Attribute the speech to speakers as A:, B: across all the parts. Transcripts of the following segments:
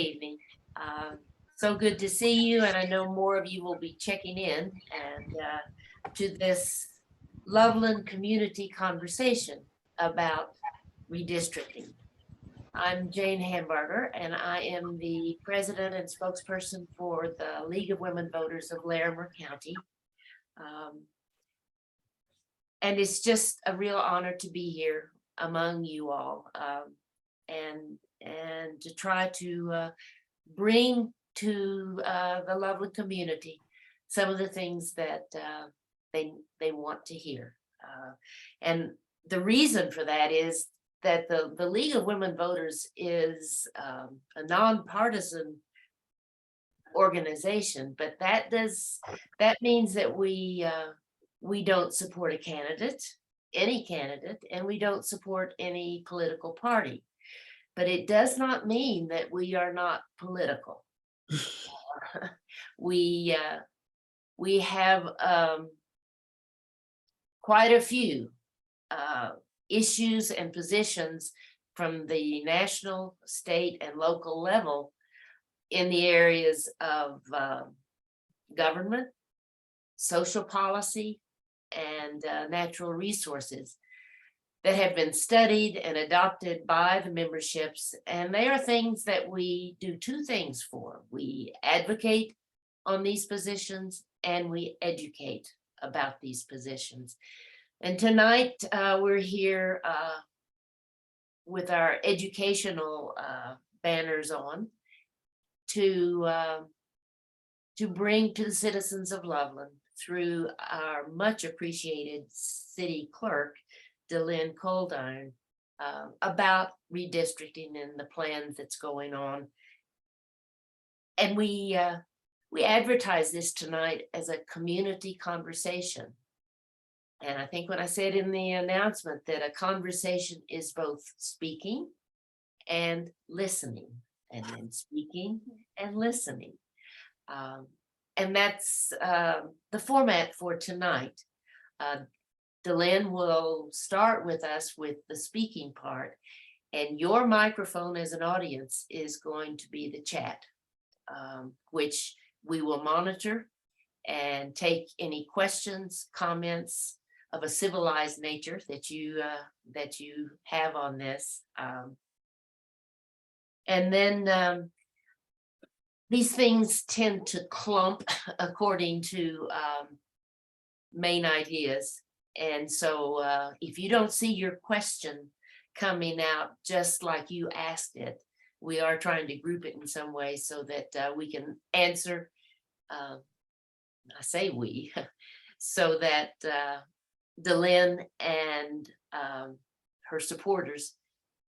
A: Evening. So good to see you, and I know more of you will be checking in and to this Loveland community conversation about redistricting. I'm Jane Hamburger, and I am the president and spokesperson for the League of Women Voters of Larimer County. And it's just a real honor to be here among you all, and to try to bring to the Loveland community some of the things that they want to hear. And the reason for that is that the League of Women Voters is a nonpartisan organization, but that means that we don't support a candidate, any candidate, and we don't support any political party. But it does not mean that we are not political. We have quite a few issues and positions from the national, state, and local level in the areas of government, social policy, and natural resources that have been studied and adopted by the memberships. And they are things that we do two things for. We advocate on these positions and we educate about these positions. And tonight we're here with our educational banners on to bring to the citizens of Loveland through our much appreciated city clerk, Delynn Coldiron, about redistricting and the plans that's going on. And we advertise this tonight as a community conversation. And I think when I said in the announcement that a conversation is both speaking and listening, and then speaking and listening. And that's the format for tonight. Delynn will start with us with the speaking part, and your microphone as an audience is going to be the chat, which we will monitor and take any questions, comments of a civilized nature that you have on this. And then these things tend to clump according to main ideas. And so if you don't see your question coming out just like you asked it, we are trying to group it in some way so that we can answer, I say we, so that Delynn and her supporters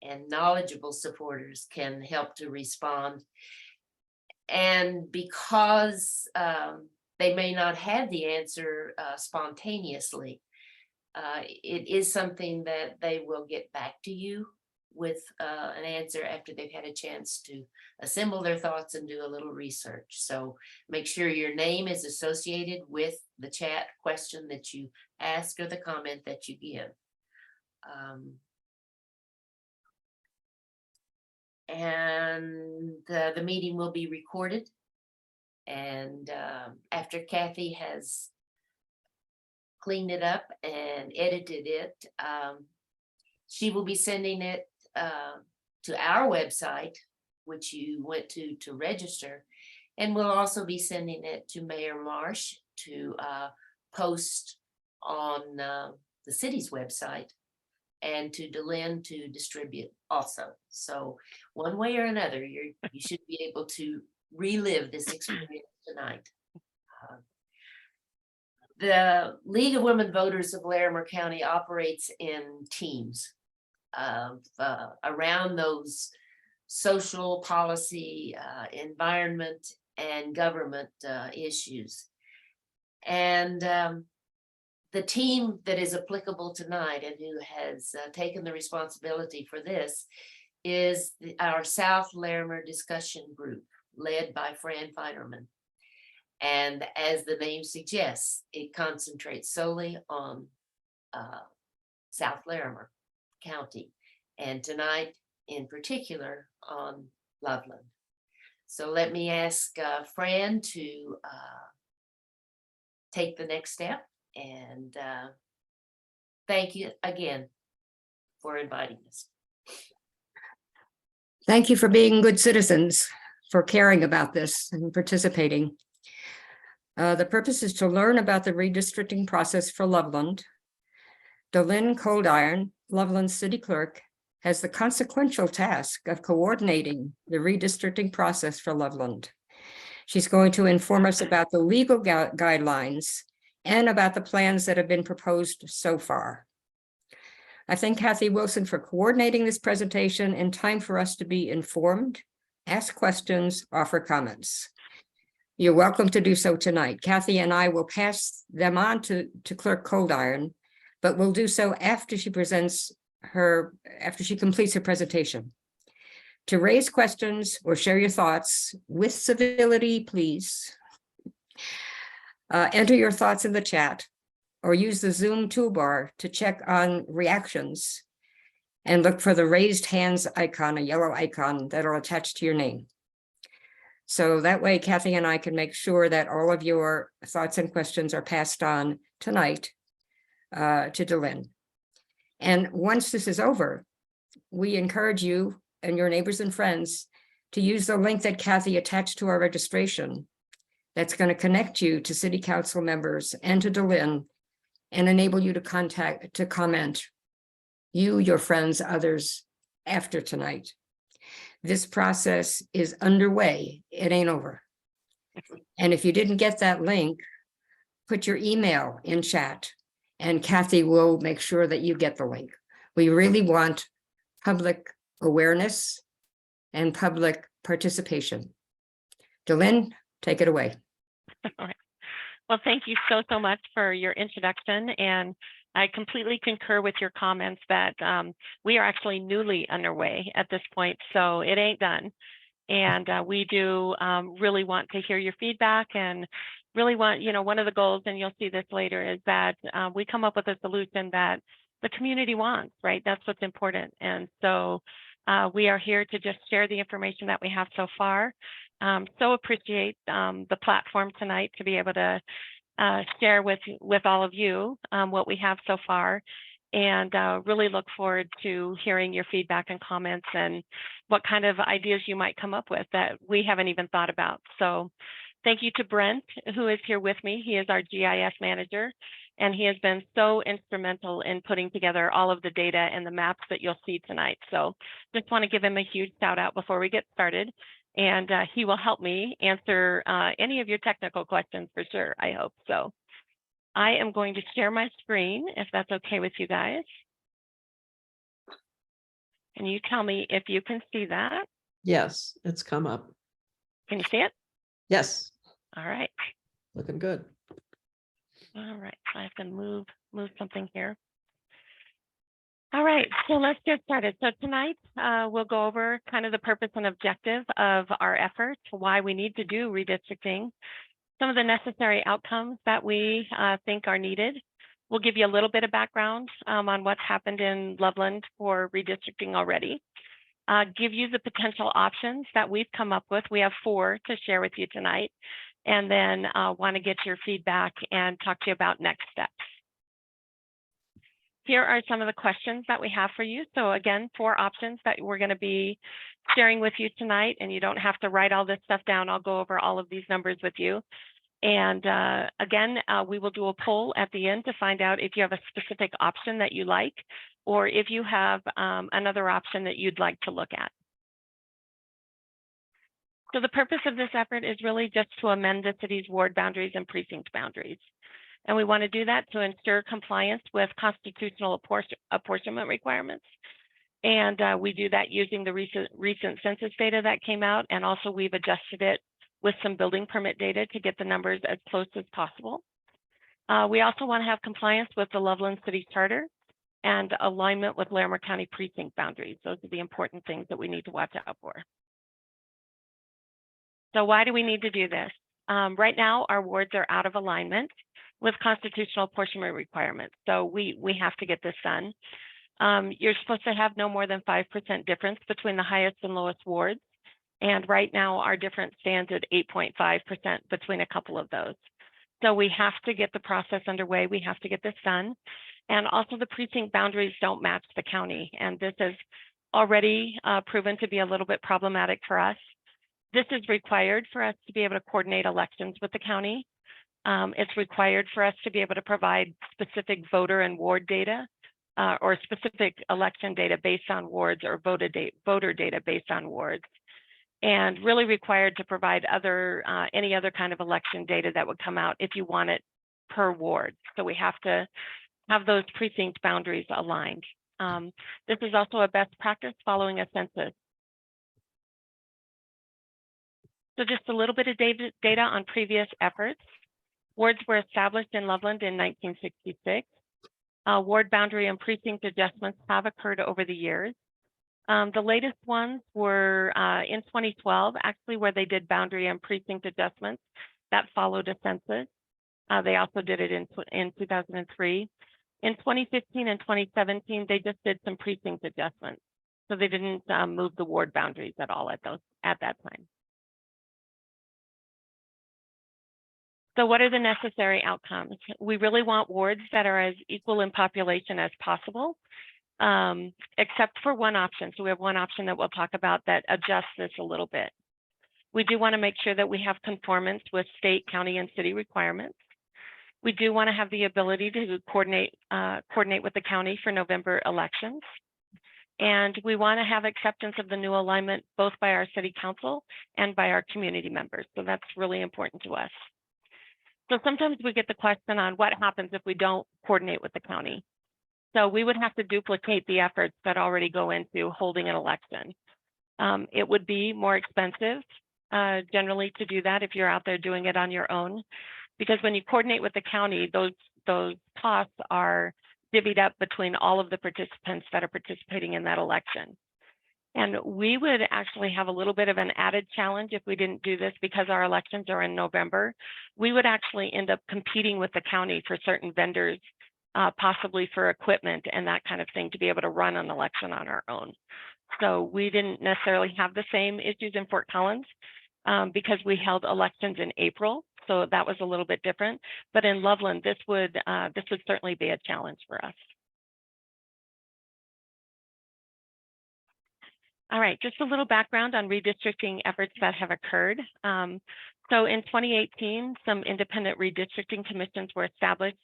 A: and knowledgeable supporters can help to respond. And because they may not have the answer spontaneously, it is something that they will get back to you with an answer after they've had a chance to assemble their thoughts and do a little research. So make sure your name is associated with the chat question that you ask or the comment that you give. And the meeting will be recorded. And after Kathy has cleaned it up and edited it, she will be sending it to our website, which you went to register, and we'll also be sending it to Mayor Marsh to post on the city's website, and to Delynn to distribute also. So one way or another, you should be able to relive this experience tonight. The League of Women Voters of Larimer County operates in teams of around those social policy, environment, and government issues. And the team that is applicable tonight and who has taken the responsibility for this is our South Larimer Discussion Group, led by Fran Feinerman. And as the name suggests, it concentrates solely on South Larimer County, and tonight in particular on Loveland. So let me ask Fran to take the next step, and thank you again for inviting us.
B: Thank you for being good citizens, for caring about this and participating. The purpose is to learn about the redistricting process for Loveland. Delynn Coldiron, Loveland City Clerk, has the consequential task of coordinating the redistricting process for Loveland. She's going to inform us about the legal guidelines and about the plans that have been proposed so far. I thank Kathy Wilson for coordinating this presentation in time for us to be informed, ask questions, offer comments. You're welcome to do so tonight. Kathy and I will pass them on to Clerk Coldiron, but we'll do so after she completes her presentation. To raise questions or share your thoughts with civility, please. Enter your thoughts in the chat or use the Zoom toolbar to check on reactions and look for the raised hands icon, a yellow icon that'll attach to your name. So that way, Kathy and I can make sure that all of your thoughts and questions are passed on tonight to Delynn. And once this is over, we encourage you and your neighbors and friends to use the link that Kathy attached to our registration. That's going to connect you to city council members and to Delynn and enable you to comment, you, your friends, others after tonight. This process is underway. It ain't over. And if you didn't get that link, put your email in chat and Kathy will make sure that you get the link. We really want public awareness and public participation. Delynn, take it away.
C: All right. Well, thank you so much for your introduction. And I completely concur with your comments that we are actually newly underway at this point, so it ain't done. And we do really want to hear your feedback and really want, one of the goals, and you'll see this later, is that we come up with a solution that the community wants, right? That's what's important. And so we are here to just share the information that we have so far. So appreciate the platform tonight to be able to share with all of you what we have so far, and really look forward to hearing your feedback and comments and what kind of ideas you might come up with that we haven't even thought about. So thank you to Brent, who is here with me. He is our GIS manager, and he has been so instrumental in putting together all of the data and the maps that you'll see tonight. So just want to give him a huge shout out before we get started. And he will help me answer any of your technical questions for sure, I hope. So I am going to share my screen, if that's okay with you guys. Can you tell me if you can see that?
D: Yes, it's come up.
C: Can you see it?
D: Yes.
C: All right.
D: Looking good.
C: All right. I have to move something here. All right, so let's get started. So tonight we'll go over kind of the purpose and objective of our efforts, why we need to do redistricting, some of the necessary outcomes that we think are needed. We'll give you a little bit of background on what's happened in Loveland for redistricting already. Give you the potential options that we've come up with. We have 4 to share with you tonight, and then want to get your feedback and talk to you about next steps. Here are some of the questions that we have for you. So again, 4 options that we're going to be sharing with you tonight, and you don't have to write all this stuff down. I'll go over all of these numbers with you. And again, we will do a poll at the end to find out if you have a specific option that you like, or if you have another option that you'd like to look at. So the purpose of this effort is really just to amend the city's ward boundaries and precinct boundaries. And we want to do that to ensure compliance with constitutional apportionment requirements. And we do that using the recent census data that came out. And also we've adjusted it with some building permit data to get the numbers as close as possible. We also want to have compliance with the Loveland City Charter and alignment with Larimer County precinct boundaries. Those are the important things that we need to watch out for. So why do we need to do this? Right now, our wards are out of alignment with constitutional apportionment requirements. So we have to get this done. You're supposed to have no more than 5% difference between the highest and lowest wards. And right now our difference stands at 8.5% between a couple of those. So we have to get the process underway. We have to get this done. And also the precinct boundaries don't match the county. And this has already proven to be a little bit problematic for us. This is required for us to be able to coordinate elections with the county. It's required for us to be able to provide specific voter and ward data or specific election data based on wards or voter data based on wards. And really required to provide any other kind of election data that would come out if you want it per ward. So we have to have those precinct boundaries aligned. This is also a best practice following a census. So just a little bit of data on previous efforts. Wards were established in Loveland in 1966. Ward boundary and precinct adjustments have occurred over the years. The latest ones were in 2012, actually, where they did boundary and precinct adjustments that followed a census. They also did it in 2003. In 2015 and 2017, they just did some precinct adjustments. So they didn't move the ward boundaries at all at that time. So what are the necessary outcomes? We really want wards that are as equal in population as possible, except for one option. So we have one option that we'll talk about that adjusts this a little bit. We do want to make sure that we have conformance with state, county, and city requirements. We do want to have the ability to coordinate with the county for November elections. And we want to have acceptance of the new alignment both by our city council and by our community members. So that's really important to us. So sometimes we get the question on what happens if we don't coordinate with the county. So we would have to duplicate the efforts that already go into holding an election. It would be more expensive generally to do that if you're out there doing it on your own, because when you coordinate with the county, those costs are divvied up between all of the participants that are participating in that election. And we would actually have a little bit of an added challenge if we didn't do this, because our elections are in November. We would actually end up competing with the county for certain vendors, possibly for equipment and that kind of thing, to be able to run an election on our own. So we didn't necessarily have the same issues in Fort Collins because we held elections in April. So that was a little bit different. But in Loveland, this would certainly be a challenge for us. All right, just a little background on redistricting efforts that have occurred. So in 2018, some independent redistricting commissions were established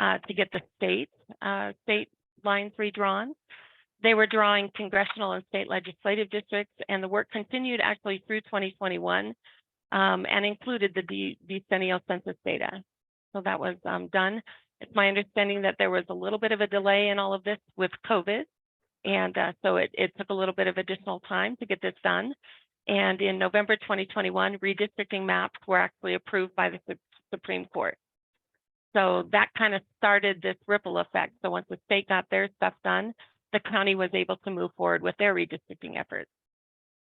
C: to get the state lines redrawn. They were drawing congressional and state legislative districts, and the work continued actually through 2021 and included the decennial census data. So that was done. It's my understanding that there was a little bit of a delay in all of this with COVID. And so it took a little bit of additional time to get this done. And in November 2021, redistricting maps were actually approved by the Supreme Court. So that kind of started this ripple effect. So once the state got their stuff done, the county was able to move forward with their redistricting efforts.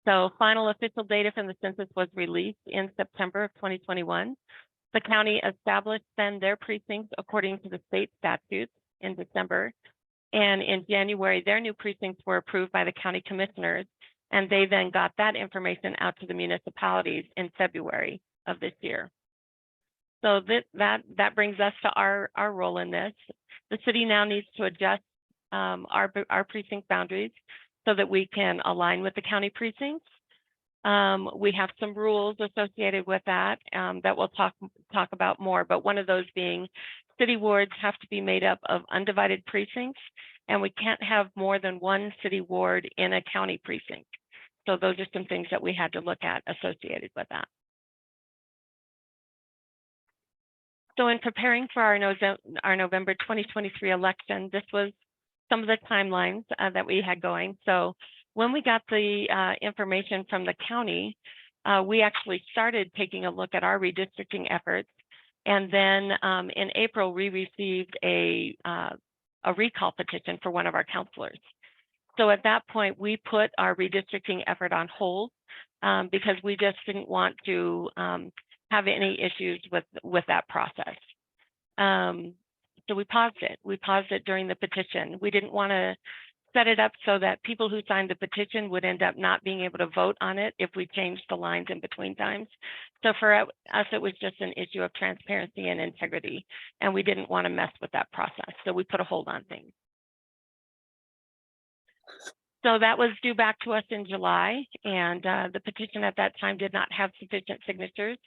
C: So final official data from the census was released in September of 2021. The county established then their precincts according to the state statutes in December. And in January, their new precincts were approved by the county commissioners, and they then got that information out to the municipalities in February of this year. So that brings us to our role in this. The city now needs to adjust our precinct boundaries so that we can align with the county precincts. We have some rules associated with that that we'll talk about more, but one of those being city wards have to be made up of undivided precincts, and we can't have more than one city ward in a county precinct. So those are some things that we had to look at associated with that. So in preparing for our November 2023 election, this was some of the timelines that we had going. So when we got the information from the county, we actually started taking a look at our redistricting efforts. And then in April, we received a recall petition for one of our counselors. So at that point, we put our redistricting effort on hold because we just didn't want to have any issues with that process. So we paused it. We paused it during the petition. We didn't want to set it up so that people who signed the petition would end up not being able to vote on it if we changed the lines in between times. So for us, it was just an issue of transparency and integrity, and we didn't want to mess with that process. So we put a hold on things. So that was due back to us in July, and the petition at that time did not have sufficient signatures.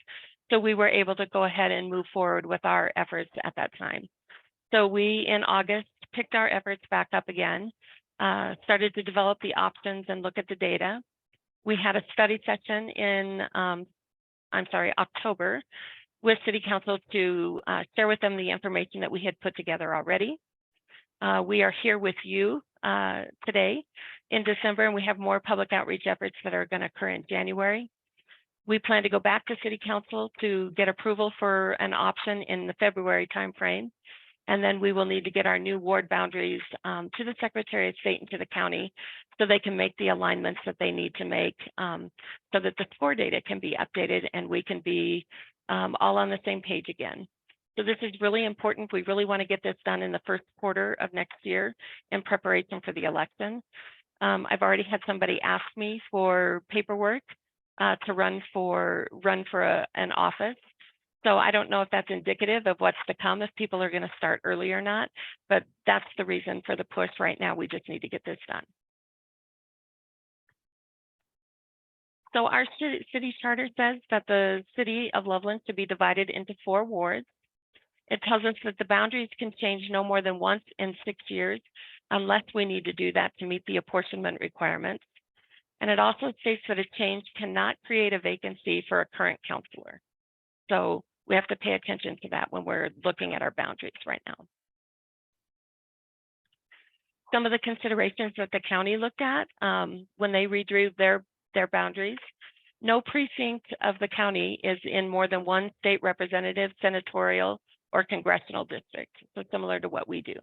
C: So we were able to go ahead and move forward with our efforts at that time. So we, in August, picked our efforts back up again, started to develop the options and look at the data. We had a study session in, October with City Council to share with them the information that we had put together already. We are here with you today in December, and we have more public outreach efforts that are going to occur in January. We plan to go back to City Council to get approval for an option in the February timeframe. And then we will need to get our new ward boundaries to the Secretary of State and to the county so they can make the alignments that they need to make so that the score data can be updated and we can be all on the same page again. So this is really important. We really want to get this done in the first quarter of next year in preparation for the election. I've already had somebody ask me for paperwork to run for an office. So I don't know if that's indicative of what's to come, if people are going to start early or not, but that's the reason for the push right now. We just need to get this done. So our city charter says that the city of Loveland should be divided into 4 wards. It tells us that the boundaries can change no more than once in 6 years, unless we need to do that to meet the apportionment requirements. And it also states that a change cannot create a vacancy for a current councilor. So we have to pay attention to that when we're looking at our boundaries right now. Some of the considerations that the county looked at when they redrew their boundaries: no precinct of the county is in more than one state representative, senatorial, or congressional district. So similar to what we do.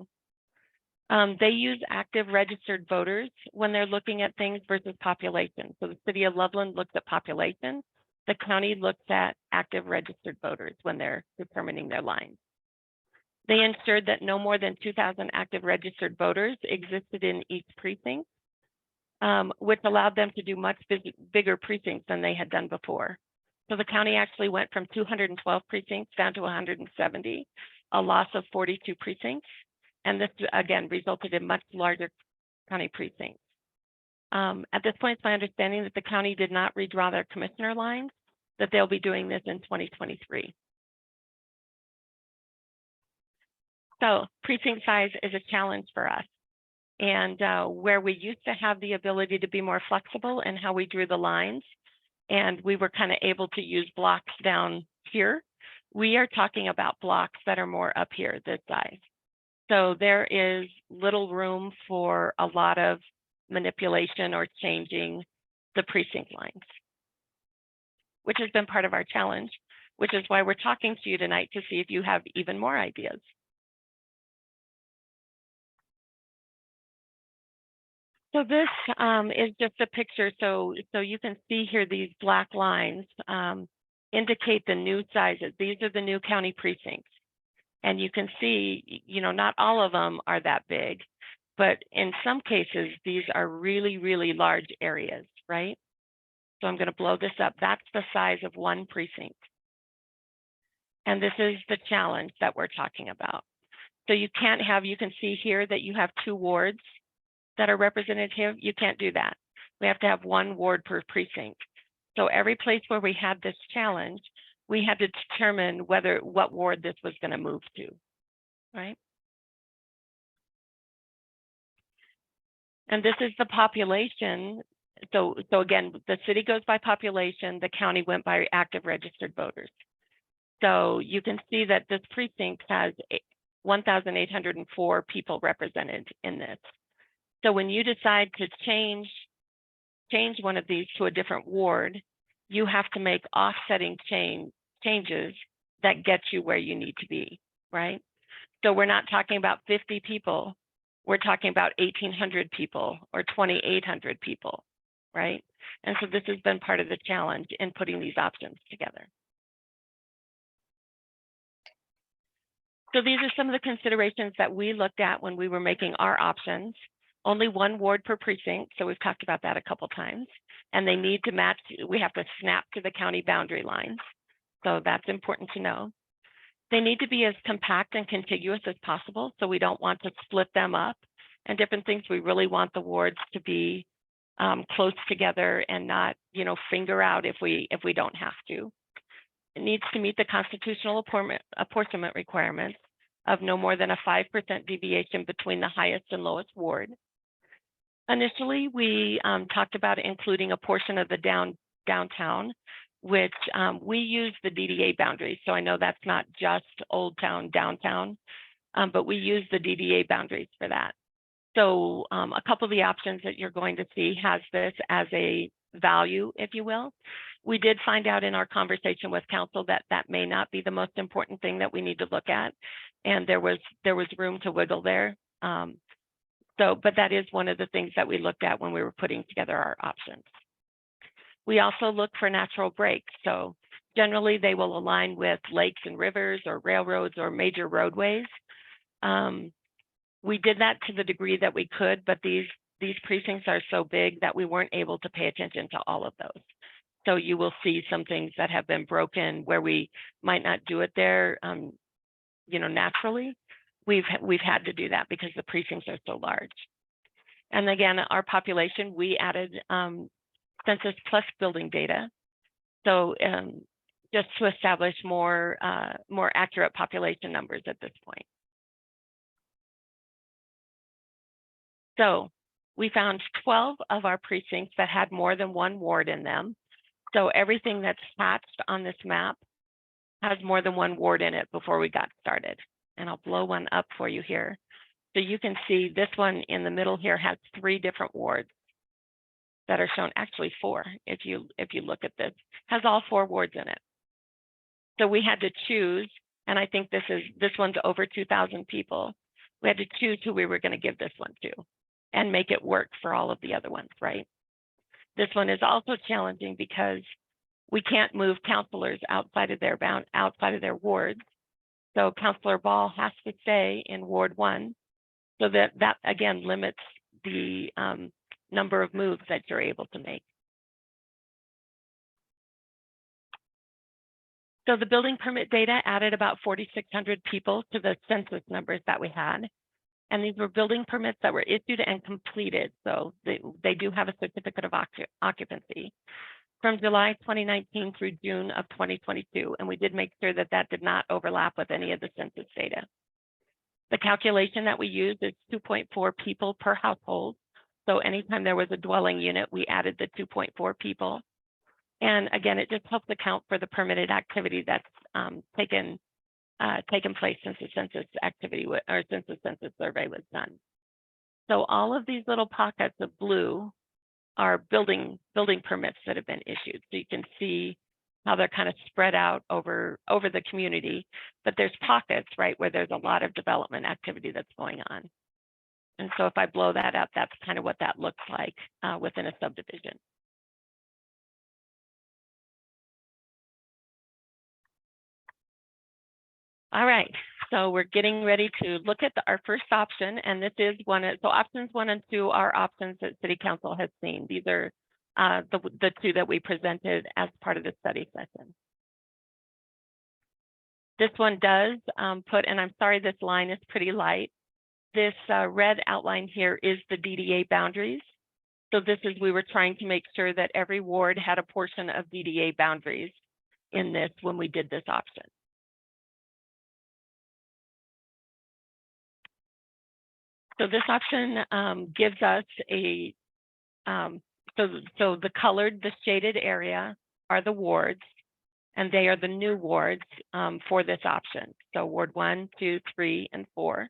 C: They use active registered voters when they're looking at things versus population. So the city of Loveland looks at population. The county looks at active registered voters when they're determining their lines. They ensured that no more than 2,000 active registered voters existed in each precinct, which allowed them to do much bigger precincts than they had done before. So the county actually went from 212 precincts down to 170, a loss of 42 precincts. And this, again, resulted in much larger county precincts. At this point, it's my understanding that the county did not redraw their commissioner lines, that they'll be doing this in 2023. So precinct size is a challenge for us. And where we used to have the ability to be more flexible in how we drew the lines, and we were kind of able to use blocks down here, we are talking about blocks that are more up here, this size. So there is little room for a lot of manipulation or changing the precinct lines, which has been part of our challenge, which is why we're talking to you tonight to see if you have even more ideas. So this is just a picture. So you can see here, these black lines indicate the new sizes. These are the new county precincts. And you can see, not all of them are that big, but in some cases, these are really, really large areas, right? So I'm going to blow this up. That's the size of one precinct. And this is the challenge that we're talking about. So you can't have, you can see here that you have 2 wards that are represented here. You can't do that. We have to have 1 ward per precinct. So every place where we had this challenge, we had to determine what ward this was going to move to, right? And this is the population. So again, the city goes by population, the county went by active registered voters. So you can see that this precinct has 1,804 people represented in this. So when you decide to change one of these to a different ward, you have to make offsetting changes that get you where you need to be, right? So we're not talking about 50 people. We're talking about 1,800 people or 2,800 people, right? And so this has been part of the challenge in putting these options together. So these are some of the considerations that we looked at when we were making our options. only one ward per precinct. So we've talked about that a couple times. And they need to match, we have to snap to the county boundary lines. So that's important to know. They need to be as compact and contiguous as possible. So we don't want to split them up and different things. We really want the wards to be close together and not, finger out if we don't have to. It needs to meet the constitutional apportionment requirements of no more than a 5% deviation between the highest and lowest ward. Initially, we talked about including a portion of the downtown, which we use the DDA boundaries. So I know that's not just Old Town, downtown, but we use the DDA boundaries for that. So a couple of the options that you're going to see has this as a value, if you will. We did find out in our conversation with council that that may not be the most important thing that we need to look at. And there was room to wiggle there. But that is one of the things that we looked at when we were putting together our options. We also look for natural breaks. So generally they will align with lakes and rivers or railroads or major roadways. We did that to the degree that we could, but these precincts are so big that we weren't able to pay attention to all of those. So you will see some things that have been broken where we might not do it there, naturally. We've had to do that because the precincts are so large. And again, our population, we added census plus building data. So just to establish more accurate population numbers at this point. So we found 12 of our precincts that had more than one ward in them. So everything that's hatched on this map has more than one ward in it before we got started. And I'll blow one up for you here. So you can see this one in the middle here has 3 different wards that are shown, actually 4. If you look at this, has all 4 wards in it. So we had to choose, and I think this one's over 2,000 people. We had to choose who we were going to give this one to and make it work for all of the other ones, right? This one is also challenging because we can't move counselors outside of their wards. So Councilor Ball has to stay in Ward 1. So that again limits the number of moves that you're able to make. So the building permit data added about 4,600 people to the census numbers that we had. And these were building permits that were issued and completed. So they do have a certificate of occupancy from July 2019 through June of 2022. And we did make sure that that did not overlap with any of the census data. The calculation that we used is 2.4 people per household. So anytime there was a dwelling unit, we added the 2.4 people. And again, it just helps account for the permitted activity that's taken place since the census activity or since the census survey was done. So all of these little pockets of blue are building permits that have been issued. So you can see how they're kind of spread out over the community, but there's pockets, right, where there's a lot of development activity that's going on. And so if I blow that up, that's kind of what that looks like within a subdivision. All right, so we're getting ready to look at our first option, and this is so options 1 and 2 are options that City Council has seen. These are the 2 that we presented as part of the study session. This one does put, and I'm sorry, this line is pretty light. This red outline here is the DDA boundaries. So this is, we were trying to make sure that every ward had a portion of DDA boundaries in this when we did this option. So this option gives us a, so the colored, the shaded area are the wards, and they are the new wards for this option. So Ward 1, 2, 3, and 4.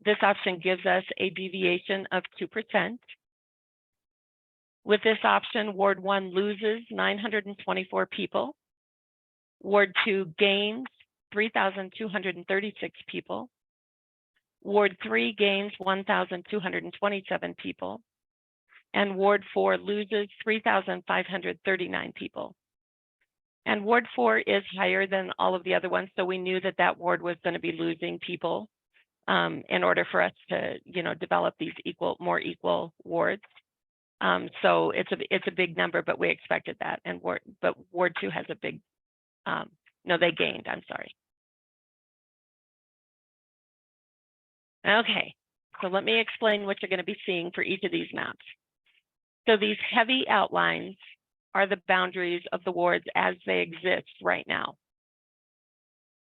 C: This option gives us a deviation of 2%. With this option, Ward 1 loses 924 people. Ward 2 gains 3,236 people. Ward 3 gains 1,227 people. And Ward 4 loses 3,539 people. And Ward 4 is higher than all of the other ones, so we knew that that ward was going to be losing people in order for us to, develop these more equal wards. So it's a big number, but we expected that. And Ward 2 has a big, no, they gained, I'm sorry. Okay, so let me explain what you're going to be seeing for each of these maps. So these heavy outlines are the boundaries of the wards as they exist right now.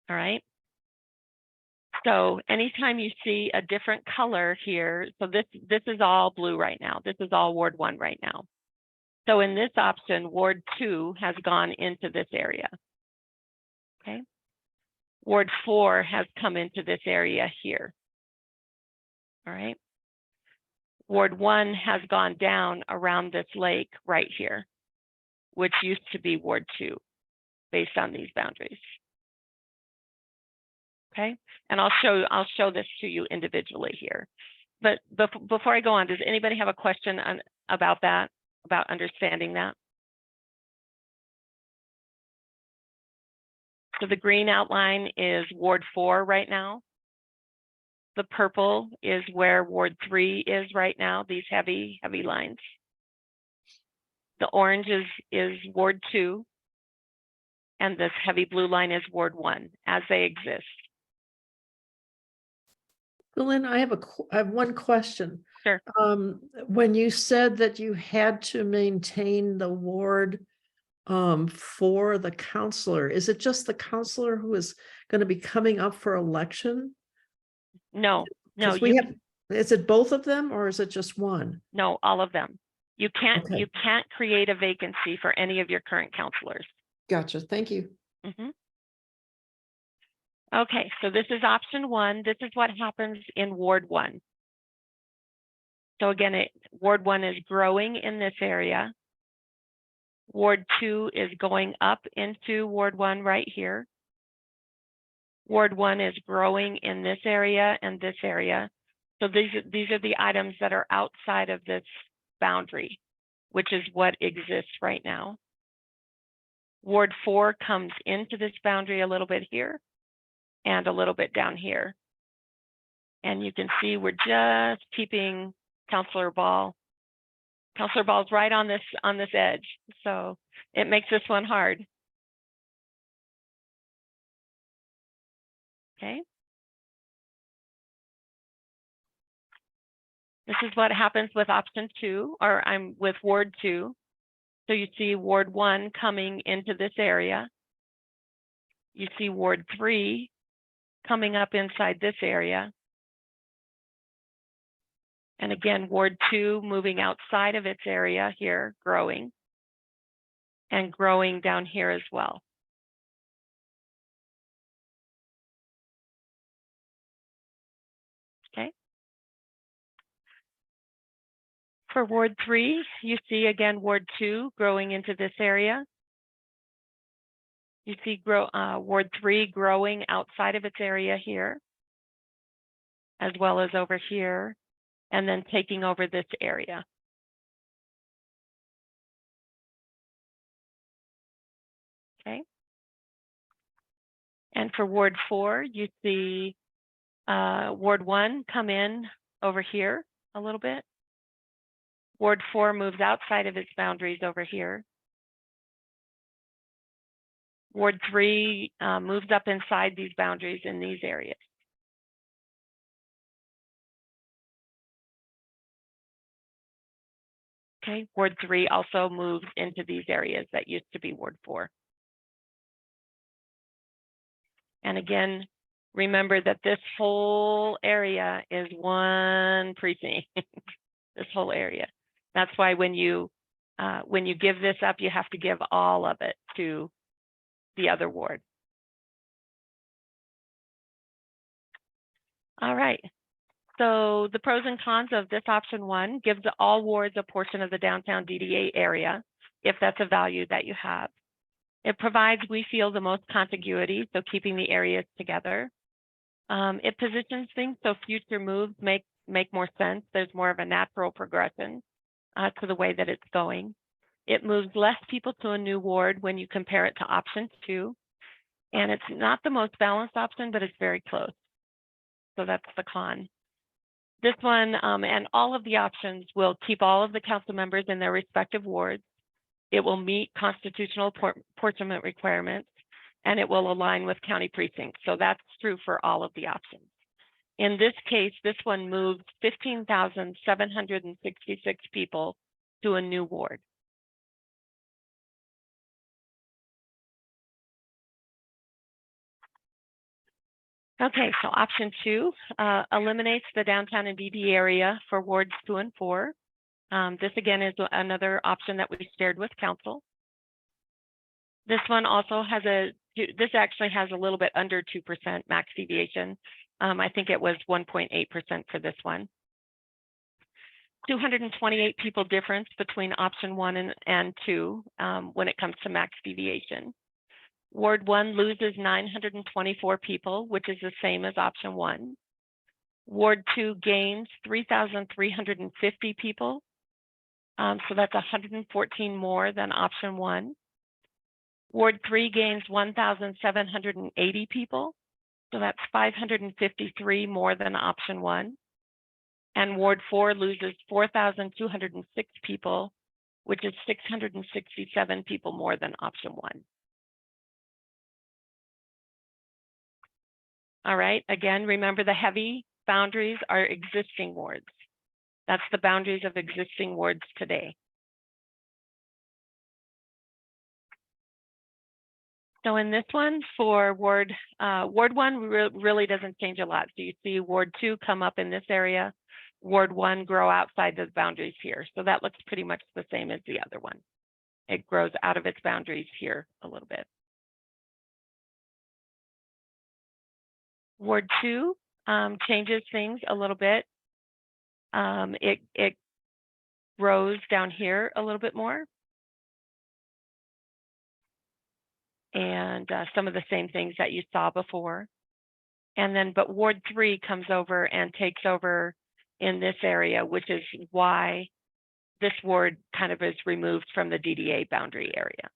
C: All right. So anytime you see a different color here, so this is all blue right now. This is all Ward 1 right now. So in this option, Ward 2 has gone into this area. Okay. Ward 4 has come into this area here. All right. Ward 1 has gone down around this lake right here, which used to be Ward 2 based on these boundaries. Okay, and I'll show this to you individually here. But before I go on, does anybody have a question about that, about understanding that? So the green outline is Ward 4 right now. The purple is where Ward 3 is right now, these heavy lines. The orange is Ward 2, and this heavy blue line is Ward 1 as they exist.
D: Delynn, I have one question.
C: Sure.
D: When you said that you had to maintain the ward for the counselor, is it just the counselor who is going to be coming up for election?
C: No,
D: 'Cause is it both of them or is it just one?
C: no, all of them. You can't
D: Okay.
C: create a vacancy for any of your current counselors.
D: Gotcha. Thank you.
C: Mm-hmm. Okay, so this is option 1. This is what happens in Ward 1. So again, Ward 1 is growing in this area. Ward 2 is going up into Ward 1 right here. Ward 1 is growing in this area and this area. So these are the items that are outside of this boundary, which is what exists right now. Ward 4 comes into this boundary a little bit here and a little bit down here. And you can see we're just keeping Councilor Ball's right on this edge. So it makes this one hard. Okay. This is what happens with option 2, or I'm with Ward 2. So you see Ward 1 coming into this area. You see Ward 3 coming up inside this area. And again, Ward 2 moving outside of its area here, growing, and growing down here as well. Okay. For Ward 3, you see again Ward 2 growing into this area. You see Ward 3 growing outside of its area here, as well as over here, and then taking over this area. Okay. And for Ward 4, you see Ward 1 come in over here a little bit. Ward 4 moves outside of its boundaries over here. Ward 3 moves up inside these boundaries in these areas. Okay, Ward 3 also moves into these areas that used to be Ward 4. And again, remember that this whole area is one precinct, this whole area. That's why when you give this up, you have to give all of it to the other ward. All right. So the pros and cons of this option 1 gives all wards a portion of the downtown DDA area, if that's a value that you have. It provides, we feel, the most contiguity, so keeping the areas together. It positions things so future moves make more sense. There's more of a natural progression to the way that it's going. It moves less people to a new ward when you compare it to option 2. And it's not the most balanced option, but it's very close. So that's the con. This one and all of the options will keep all of the council members in their respective wards. It will meet constitutional apportionment requirements, and it will align with county precincts. So that's true for all of the options. In this case, this one moved 15,766 people to a new ward. Okay, so option 2 eliminates the downtown and DD area for wards 2 and 4. This again is another option that we shared with council. This one also has this actually has a little bit under 2% max deviation. I think it was 1.8% for this one. 228 people difference between option 1 and 2 when it comes to max deviation. Ward 1 loses 924 people, which is the same as option 1. Ward 2 gains 3,350 people. So that's 114 more than option 1. Ward 3 gains 1,780 people. So that's 553 more than option 1. And Ward 4 loses 4,206 people, which is 667 people more than option 1. All right, again, remember the heavy boundaries are existing wards. That's the boundaries of existing wards today. So in this one for Ward 1 really doesn't change a lot. So you see Ward 2 come up in this area, Ward 1 grow outside the boundaries here. So that looks pretty much the same as the other one. It grows out of its boundaries here a little bit. Ward 2 changes things a little bit. It grows down here a little bit more. And some of the same things that you saw before. And then, but Ward 3 comes over and takes over in this area, which is why this ward kind of is removed from the DDA boundary area.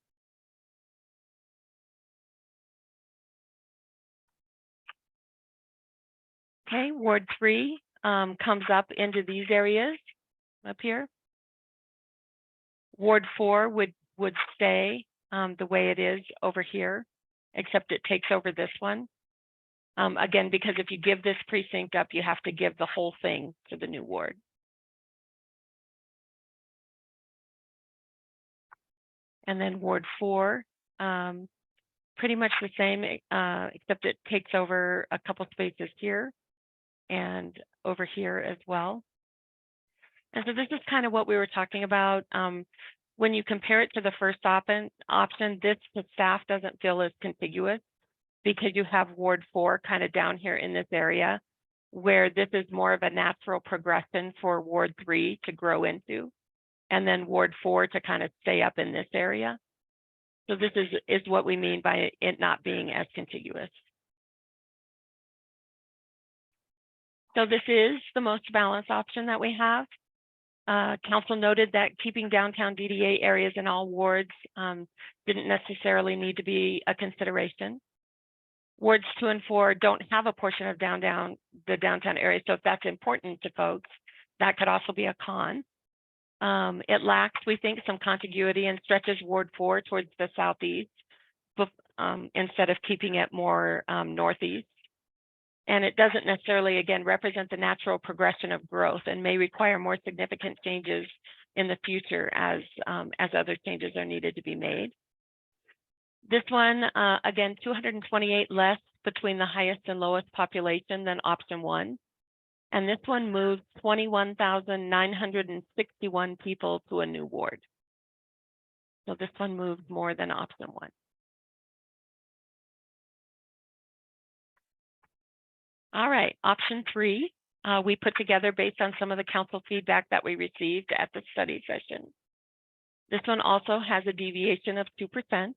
C: Okay, Ward 3 comes up into these areas up here. Ward 4 would stay the way it is over here, except it takes over this one. Again, because if you give this precinct up, you have to give the whole thing to the new ward. And then Ward 4, pretty much the same, except it takes over a couple spaces here and over here as well. And so this is kind of what we were talking about. When you compare it to the first option, this the staff doesn't feel as contiguous because you have Ward 4 kind of down here in this area, where this is more of a natural progression for Ward 3 to grow into, and then Ward 4 to kind of stay up in this area. So this is what we mean by it not being as contiguous. So this is the most balanced option that we have. Council noted that keeping downtown DDA areas in all wards didn't necessarily need to be a consideration. Wards 2 and 4 don't have a portion of the downtown area, so if that's important to folks, that could also be a con. It lacks, we think, some contiguity and stretches Ward 4 towards the southeast instead of keeping it more northeast. And it doesn't necessarily, again, represent the natural progression of growth and may require more significant changes in the future as other changes are needed to be made. This one, again, 228 less between the highest and lowest population than option 1. And this one moves 21,961 people to a new ward. So this one moves more than option 1. All right, option 3, we put together based on some of the council feedback that we received at the study session. This one also has a deviation of 2%.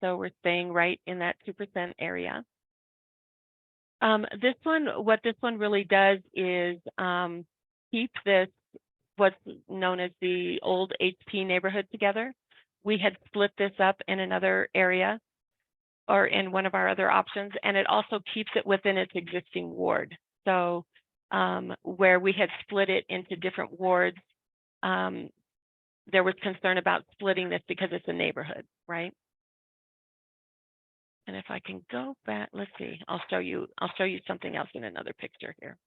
C: So we're staying right in that 2% area. This one, what this one really does is keep this, what's known as the old HP neighborhood together. We had split this up in another area or in one of our other options, and it also keeps it within its existing ward. So where we had split it into different wards, there was concern about splitting this because it's a neighborhood, right? And if I can go back, let's see, I'll show you something else in another picture here.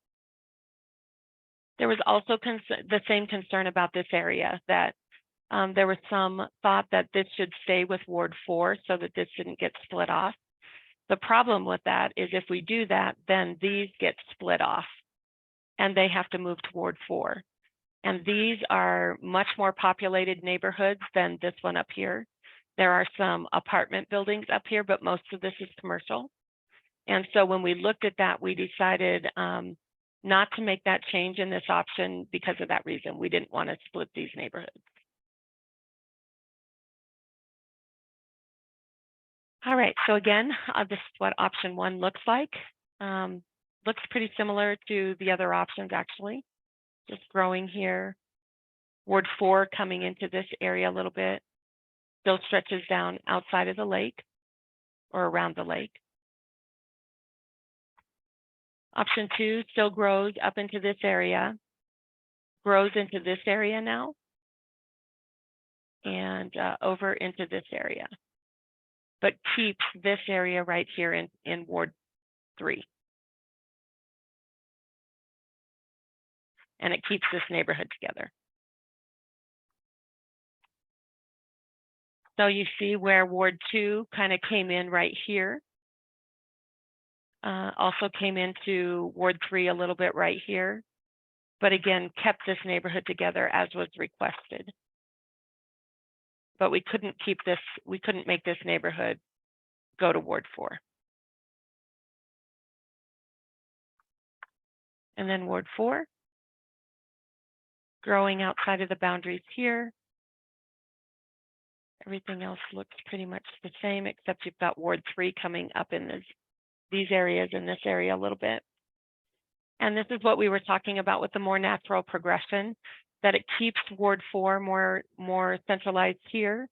C: There was also the same concern about this area, that there was some thought that this should stay with Ward 4 so that this didn't get split off. The problem with that is if we do that, then these get split off and they have to move to Ward 4. And these are much more populated neighborhoods than this one up here. There are some apartment buildings up here, but most of this is commercial. And so when we looked at that, we decided not to make that change in this option because of that reason. We didn't want to split these neighborhoods. All right, so again, this is what option 1 looks like. Looks pretty similar to the other options, actually. Just growing here. Ward 4 coming into this area a little bit. Still stretches down outside of the lake or around the lake. Option 2 still grows up into this area, grows into this area now, and over into this area, but keeps this area right here in Ward 3. And it keeps this neighborhood together. So you see where Ward 2 kind of came in right here. Also came into Ward 3 a little bit right here, but again, kept this neighborhood together as was requested. But we couldn't keep this, we couldn't make this neighborhood go to Ward 4. And then Ward 4, growing outside of the boundaries here. Everything else looks pretty much the same, except you've got Ward 3 coming up in these areas, in this area a little bit. And this is what we were talking about with the more natural progression, that it keeps Ward 4 more centralized here,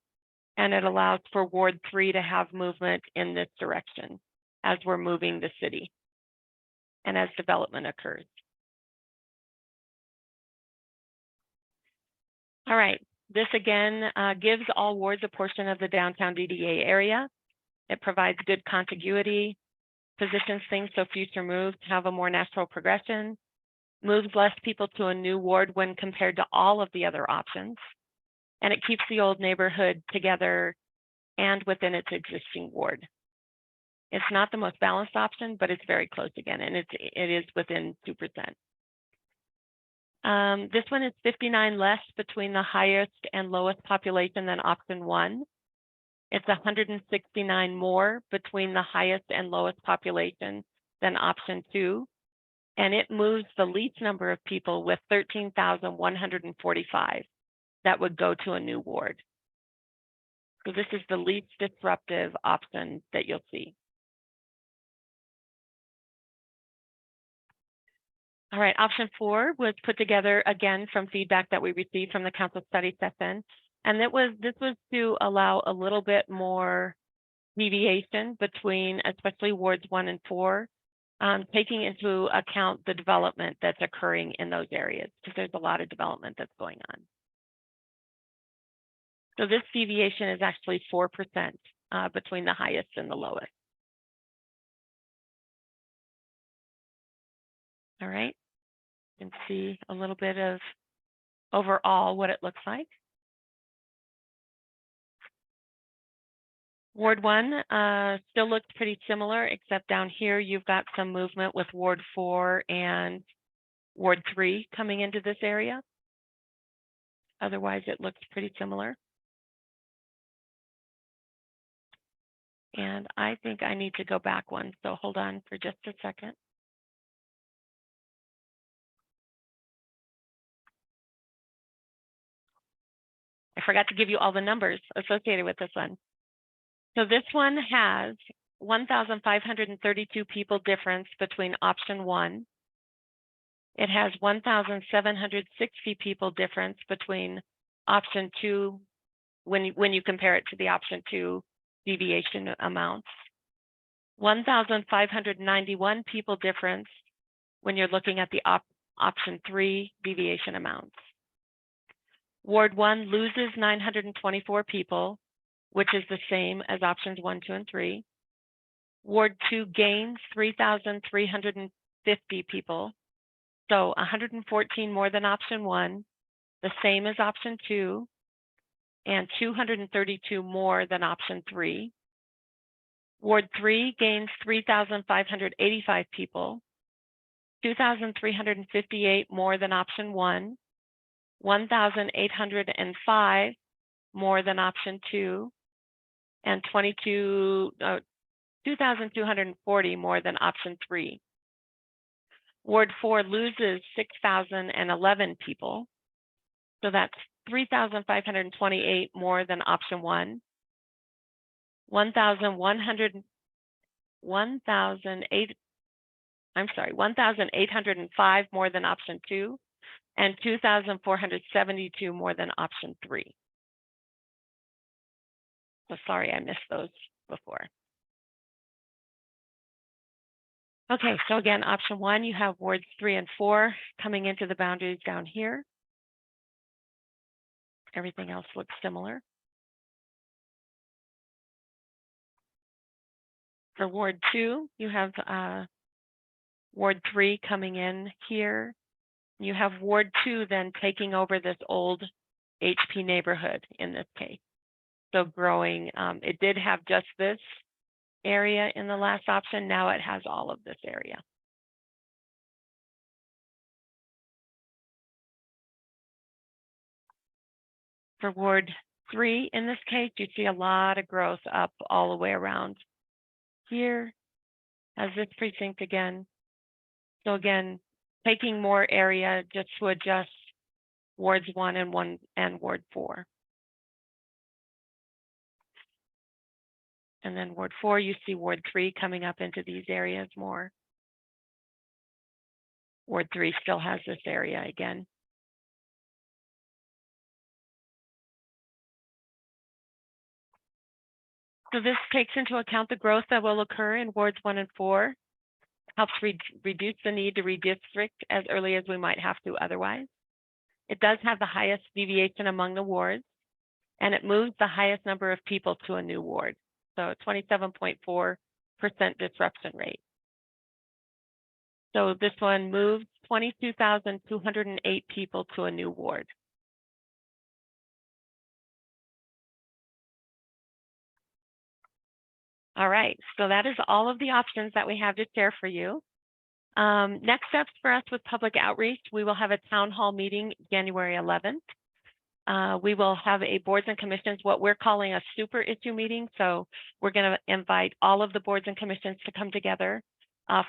C: and it allows for Ward 3 to have movement in this direction as we're moving the city and as development occurs. All right, this again gives all wards a portion of the downtown DDA area. It provides good contiguity, positions things so future moves have a more natural progression, moves less people to a new ward when compared to all of the other options, and it keeps the old neighborhood together and within its existing ward. It's not the most balanced option, but it's very close again, and it is within 2%. This one is 59 less between the highest and lowest population than option 1. It's 169 more between the highest and lowest population than option 2. And it moves the least number of people with 13,145 that would go to a new ward. So this is the least disruptive option that you'll see. All right, option 4 was put together again from feedback that we received from the council study session. And this was to allow a little bit more deviation between especially wards 1 and 4, taking into account the development that's occurring in those areas, because there's a lot of development that's going on. So this deviation is actually 4% between the highest and the lowest. All right, you can see a little bit of overall what it looks like. Ward 1 still looks pretty similar, except down here you've got some movement with Ward 4 and Ward 3 coming into this area. Otherwise, it looks pretty similar. And I think I need to go back one, so hold on for just a second. I forgot to give you all the numbers associated with this one. So this one has 1,532 people difference between option 1. It has 1,760 people difference between option 2 when you compare it to the option 2 deviation amounts. 1,591 people difference when you're looking at the option 3 deviation amounts. Ward 1 loses 924 people, which is the same as options 1, 2, and 3. Ward 2 gains 3,350 people, so 114 more than option 1, the same as option 2, and 232 more than option 3. Ward 3 gains 3,585 people, 2,358 more than option 1, 1,805 more than option 2, and 2,240 more than option 3. Ward 4 loses 6,011 people, so that's 3,528 more than option 1, 1,805 more than option 2, and 2,472 more than option 3. So sorry, I missed those before. Okay, so again, option 1, you have wards 3 and 4 coming into the boundaries down here. Everything else looks similar. For Ward 2, you have Ward 3 coming in here. You have Ward 2 then taking over this old HP neighborhood in this case. So growing, it did have just this area in the last option. Now it has all of this area. For Ward 3, in this case, you see a lot of growth up all the way around here as this precinct again. So again, taking more area just to adjust wards 1 and Ward 4. And then Ward 4, you see Ward 3 coming up into these areas more. Ward 3 still has this area again. So this takes into account the growth that will occur in wards 1 and 4, helps reduce the need to redistrict as early as we might have to otherwise. It does have the highest deviation among the wards, and it moves the highest number of people to a new ward. So 27.4% disruption rate. So this one moves 22,208 people to a new ward. All right, so that is all of the options that we have to share for you. Next steps for us with public outreach, we will have a town hall meeting January 11th. We will have a boards and commissions, what we're calling a super issue meeting. So we're going to invite all of the boards and commissions to come together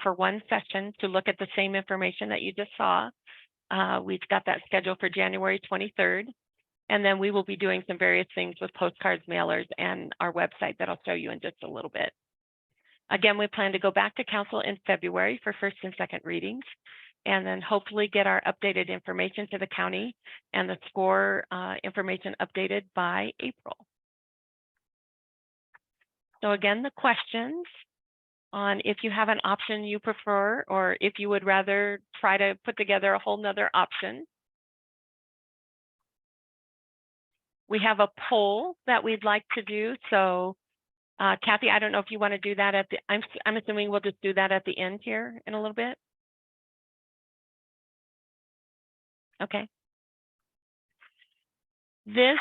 C: for one session to look at the same information that you just saw. We've got that scheduled for January 23rd. And then we will be doing some various things with postcards, mailers, and our website that I'll show you in just a little bit. Again, we plan to go back to council in February for first and second readings, and then hopefully get our updated information to the county and the score information updated by April. So again, the questions on if you have an option you prefer, or if you would rather try to put together a whole nother option. We have a poll that we'd like to do. So Kathy, I don't know if you want to do that at the, I'm assuming we'll just do that at the end here in a little bit. Okay. This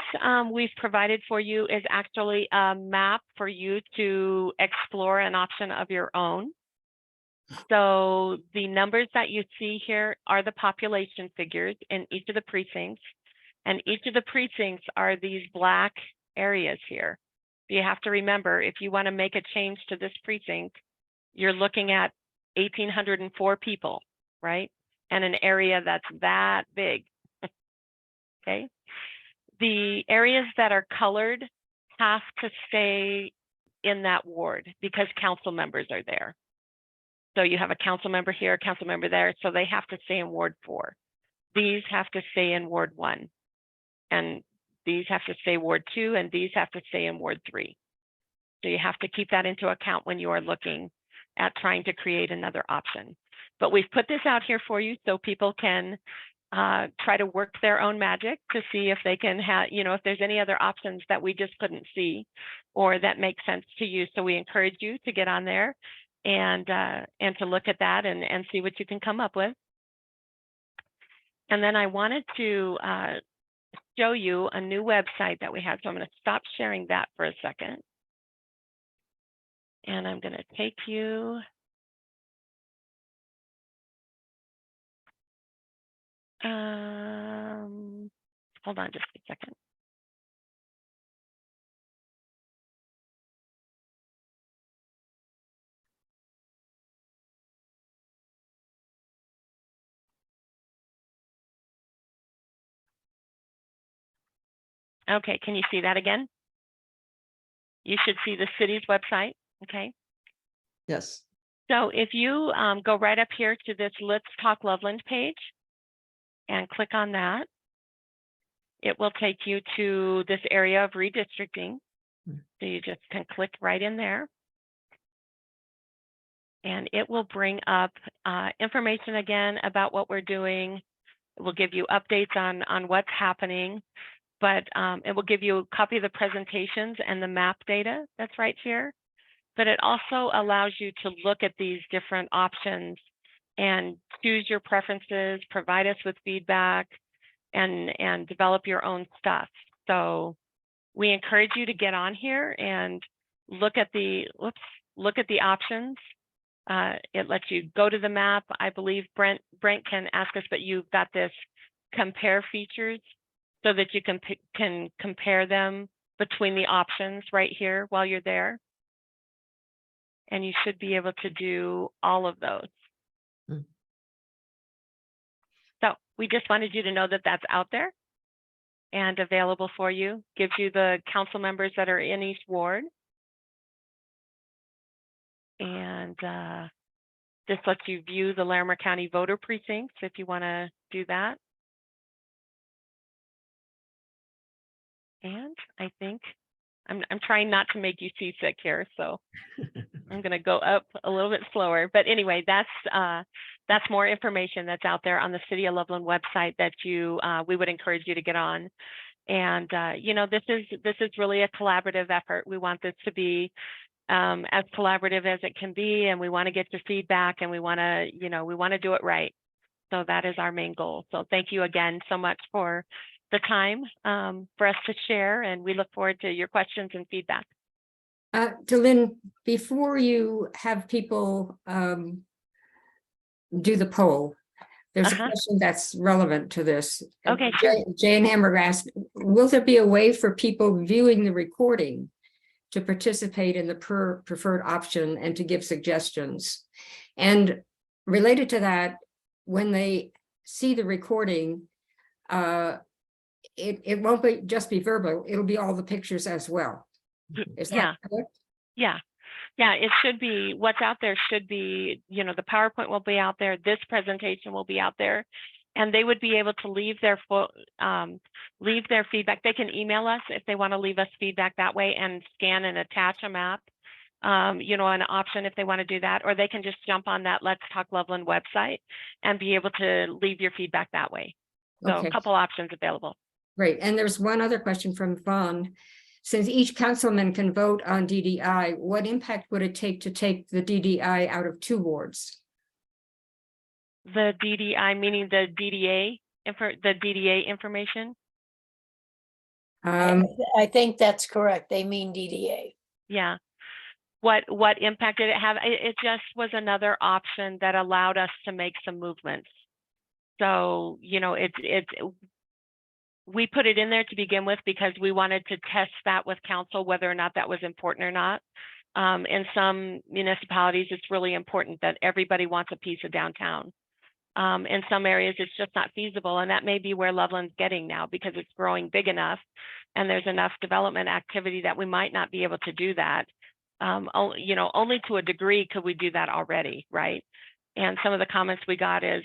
C: we've provided for you is actually a map for you to explore an option of your own. So the numbers that you see here are the population figures in each of the precincts. And each of the precincts are these black areas here. You have to remember, if you want to make a change to this precinct, you're looking at 1,804 people, right? And an area that's that big. Okay. The areas that are colored have to stay in that ward because council members are there. So you have a council member here, a council member there, so they have to stay in Ward 4. These have to stay in Ward 1. And these have to stay Ward 2, and these have to stay in Ward 3. So you have to keep that into account when you are looking at trying to create another option. But we've put this out here for you so people can try to work their own magic to see if they can have, if there's any other options that we just couldn't see or that make sense to you. So we encourage you to get on there and to look at that and see what you can come up with. And then I wanted to show you a new website that we have. So I'm going to stop sharing that for a second. And I'm going to take you. Hold on just a second. Okay, can you see that again? You should see the city's website, okay?
D: Yes.
C: So if you go right up here to this Let's Talk Loveland page and click on that, it will take you to this area of redistricting. So you just can click right in there. And it will bring up information again about what we're doing. It will give you updates on what's happening, but it will give you a copy of the presentations and the map data that's right here. But it also allows you to look at these different options and choose your preferences, provide us with feedback, and develop your own stuff. So we encourage you to get on here and look at the options. It lets you go to the map. I believe Brent can ask us, but you've got this compare features so that you can compare them between the options right here while you're there. And you should be able to do all of those. So we just wanted you to know that that's out there and available for you. Gives you the council members that are in each ward. And this lets you view the Larimer County voter precincts if you want to do that. And I think I'm trying not to make you seasick here, so I'm going to go up a little bit slower. But anyway, that's more information that's out there on the City of Loveland website that we would encourage you to get on. And this is really a collaborative effort. We want this to be as collaborative as it can be, and we want to get your feedback, and we want to do it right. So that is our main goal. So thank you again so much for the time for us to share, and we look forward to your questions and feedback.
B: Delynn, before you have people do the poll, there's a question that's relevant to this.
C: Okay, sure.
B: Jane Hammer asked, will there be a way for people viewing the recording to participate in the preferred option and to give suggestions? And related to that, when they see the recording, it won't just be verbal, it'll be all the pictures as well. Is that correct?
C: Yeah, it should be, what's out there should be, the PowerPoint will be out there, this presentation will be out there, and they would be able to leave their feedback. They can email us if they want to leave us feedback that way and scan and attach a map, an option if they want to do that, or they can just jump on that Let's Talk Loveland website and be able to leave your feedback that way. So a couple options available.
B: Great. And there's one other question from Vaughn. Since each councilman can vote on DDI, what impact would it take to take the DDI out of 2 wards?
C: The DDI, meaning the DDA information?
E: I think that's correct. They mean DDA.
C: Yeah. What impact did it have? It just was another option that allowed us to make some movements. So, we put it in there to begin with because we wanted to test that with council, whether or not that was important or not. In some municipalities, it's really important that everybody wants a piece of downtown. In some areas, it's just not feasible. And that may be where Loveland's getting now because it's growing big enough and there's enough development activity that we might not be able to do that. Only to a degree could we do that already, right? And some of the comments we got is,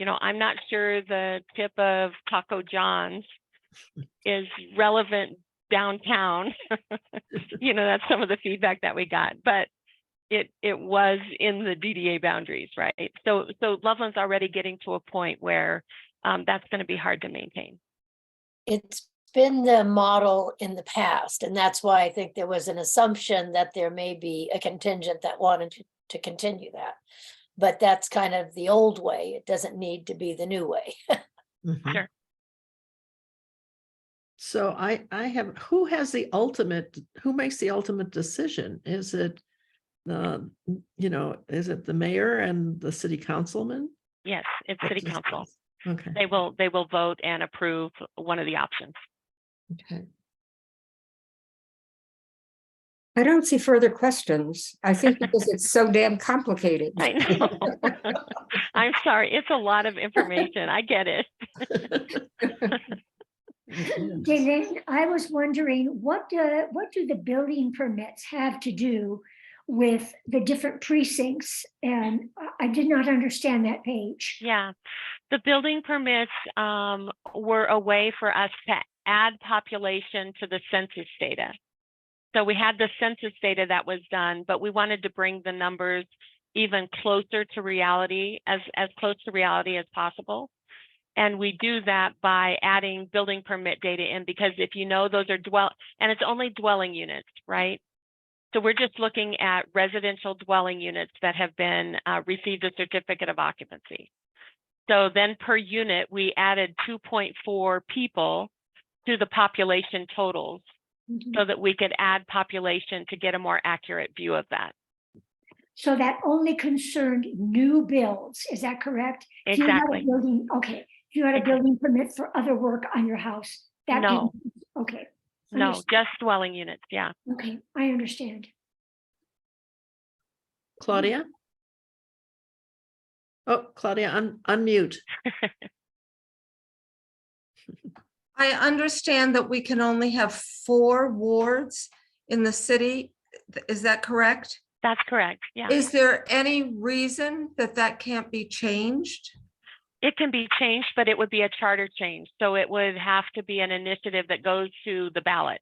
C: I'm not sure the tip of Taco John's is relevant downtown. That's some of the feedback that we got. But it was in the DDA boundaries, right? So Loveland's already getting to a point where that's going to be hard to maintain.
E: It's been the model in the past, and that's why I think there was an assumption that there may be a contingent that wanted to continue that. But that's kind of the old way. It doesn't need to be the new way.
D: Mhm.
C: Sure.
D: So I have, who makes the ultimate decision? Is it is it the mayor and the city councilman?
C: Yes, it's city council.
D: Okay,
C: They will vote and approve one of the options.
D: okay.
B: I don't see further questions. I think because it's so damn complicated.
C: I know. I'm sorry. It's a lot of information. I get it.
F: Delynn, I was wondering, what do the building permits have to do with the different precincts? And I did not understand that page.
C: Yeah. The building permits were a way for us to add population to the census data. So we had the census data that was done, but we wanted to bring the numbers even closer to reality, as close to reality as possible. And we do that by adding building permit data in, because if you know, those are and it's only dwelling units, right? So we're just looking at residential dwelling units that have been received a certificate of occupancy. So then per unit, we added 2.4 people to the population totals so that we could add population to get a more accurate view of that.
F: So that only concerned new builds, is that correct? If you had a
C: Exactly.
F: building, okay, if you had a building permit for other work on your house, that
C: No.
F: didn't, okay.
C: No,
F: Understood.
C: just dwelling units. Yeah.
F: Okay, I understand.
D: Claudia? Oh, Claudia, unmute.
G: I understand that we can only have 4 wards in the city. Is that correct?
C: That's correct. Yeah.
G: Is there any reason that that can't be changed?
C: It can be changed, but it would be a charter change. So it would have to be an initiative that goes to the ballot.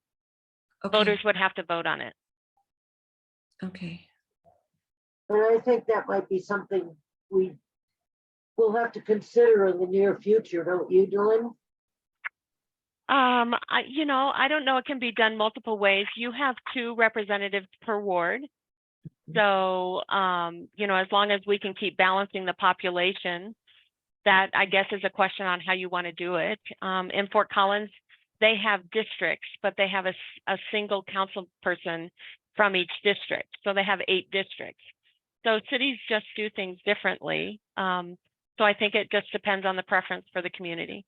G: Okay.
C: Voters would have to vote on it.
G: Okay.
H: And I think that might be something we will have to consider in the near future, don't you, Delynn?
C: I don't know. It can be done multiple ways. You have 2 representatives per ward. So, as long as we can keep balancing the population, that I guess is a question on how you want to do it. In Fort Collins, they have districts, but they have a single council person from each district. So they have 8 districts. So cities just do things differently. So I think it just depends on the preference for the community.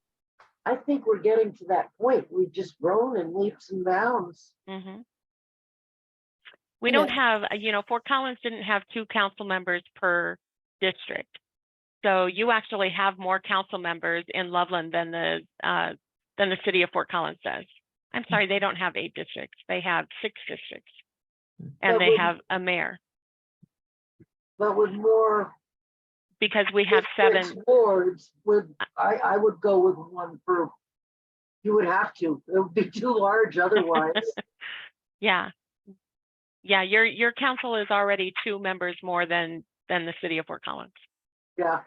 H: I think we're getting to that point. We've just grown in leaps and bounds.
C: Mm-hmm. We don't have, Fort Collins didn't have 2 council members per district. So you actually have more council members in Loveland than the city of Fort Collins does. I'm sorry, they don't have 8 districts. They have 6 districts, and they have a mayor.
H: But with more,
C: because we have 7
H: wards, I would go with 1 per. You would have to. It would be too large otherwise.
C: Yeah. Your council is already 2 members more than the city of Fort Collins.
H: Yeah.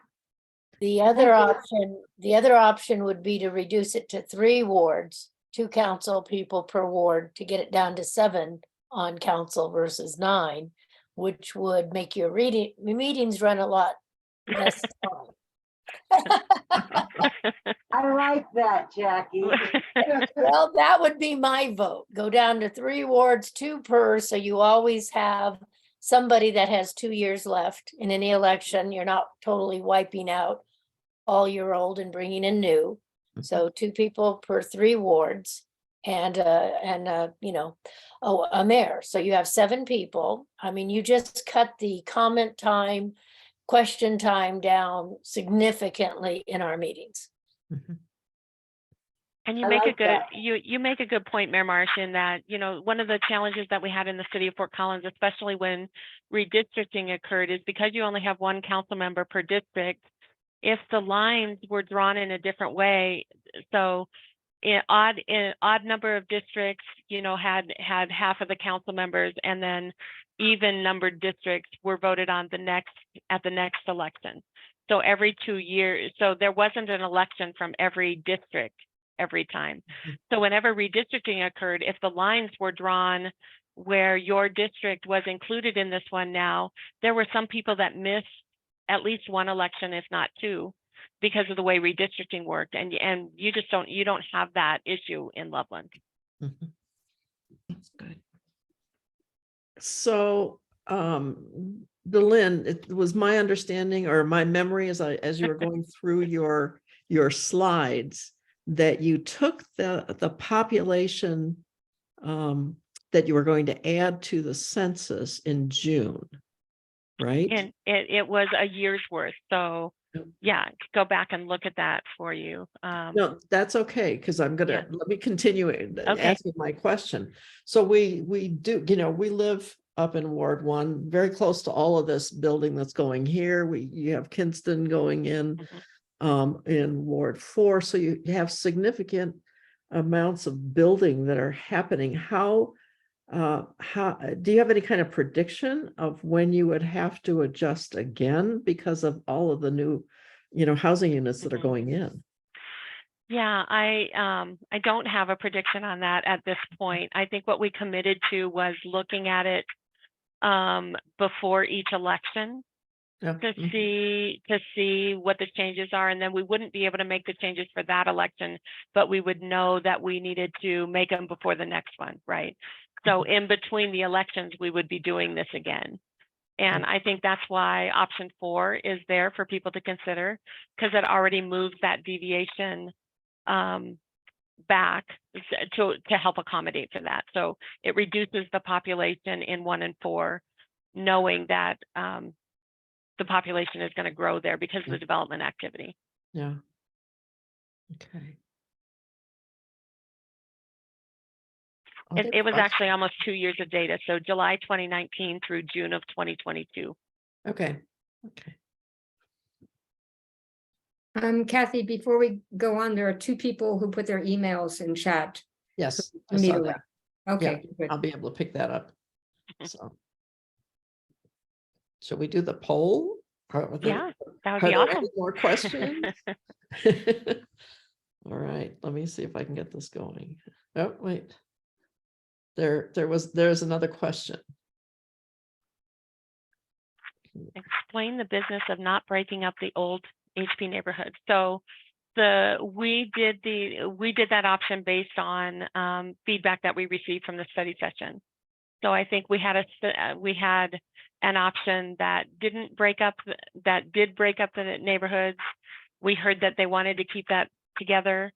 E: The other option would be to reduce it to 3 wards, 2 council people per ward, to get it down to 7 on council versus 9, which would make your meetings run a lot less time.
H: I like that, Jackie.
E: Well, that would be my vote. Go down to 3 wards, 2 per, so you always have somebody that has 2 years left in any election. You're not totally wiping out all your old and bringing in new. So 2 people per 3 wards, and a mayor. So you have 7 people. I mean, you just cut the comment time, question time down significantly in our meetings.
C: And you
H: I
C: make
H: like that.
C: you make a good point, Mayor Marsh, in that, one of the challenges that we had in the city of Fort Collins, especially when redistricting occurred, is because you only have 1 council member per district. If the lines were drawn in a different way, so in odd number of districts, had half of the council members, and then even numbered districts were voted on at the next election. So every 2 years, so there wasn't an election from every district every time. So whenever redistricting occurred, if the lines were drawn where your district was included in this one now, there were some people that missed at least one election, if not two, because of the way redistricting worked. And you just you don't have that issue in Loveland.
D: Mhm.
G: That's good.
D: So, Delynn, it was my understanding or my memory as you were going through your slides, that you took the population that you were going to add to the census in June, right?
C: And it was a year's worth. So yeah, go back and look at that for you.
D: No, that's okay, because I'm gonna,
C: Yeah.
D: let me continue asking my question. So we do, we live up in Ward 1, very close to all of this building that's going here. You have Kinston going in, in Ward 4, so you have significant amounts of building that are happening. How do you have any kind of prediction of when you would have to adjust again because of all of the new, housing units that are going in?
C: Yeah, I don't have a prediction on that at this point. I think what we committed to was looking at it before each election to see what the changes are, and then we wouldn't be able to make the changes for that election, but we would know that we needed to make them before the next one, right? So in between the elections, we would be doing this again. And I think that's why option 4 is there for people to consider, because it already moves that deviation back to help accommodate for that. So it reduces the population in 1 and 4, knowing that the population is going to grow there because of the development activity.
D: Yeah. Okay.
C: It was actually almost 2 years of data. So July 2019 through June of 2022.
D: Okay. Okay.
B: Kathy, before we go on, there are 2 people who put their emails in chat.
D: Yes, I saw that.
B: Okay,
D: Yeah,
B: good.
D: I'll be able to pick that up. So, shall we do the poll?
C: Yeah, that would
D: Are
C: be
D: there
C: awesome.
D: any more questions? All right, let me see if I can get this going. Oh, wait. There's another question.
C: Explain the business of not breaking up the old HP neighborhood. So we did that option based on feedback that we received from the study session. So I think we had an option that did break up the neighborhoods. We heard that they wanted to keep that together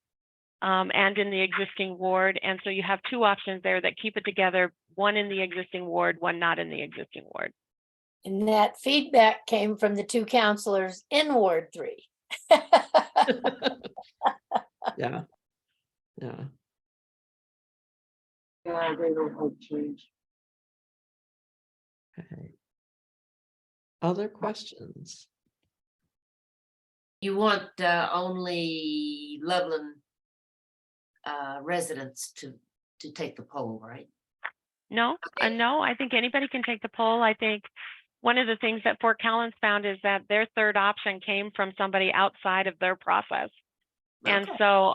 C: and in the existing ward. And so you have 2 options there that keep it together, one in the existing ward, one not in the existing ward.
E: And that feedback came from the 2 counselors in Ward 3.
D: Yeah. Yeah.
H: Yeah, they don't like change.
D: Okay. Other questions?
A: You want only Loveland residents to take the poll, right?
C: No, no, I think anybody can take the poll. I think one of the things that Fort Collins found is that their third option came from somebody outside of their process. And
A: Okay.
C: so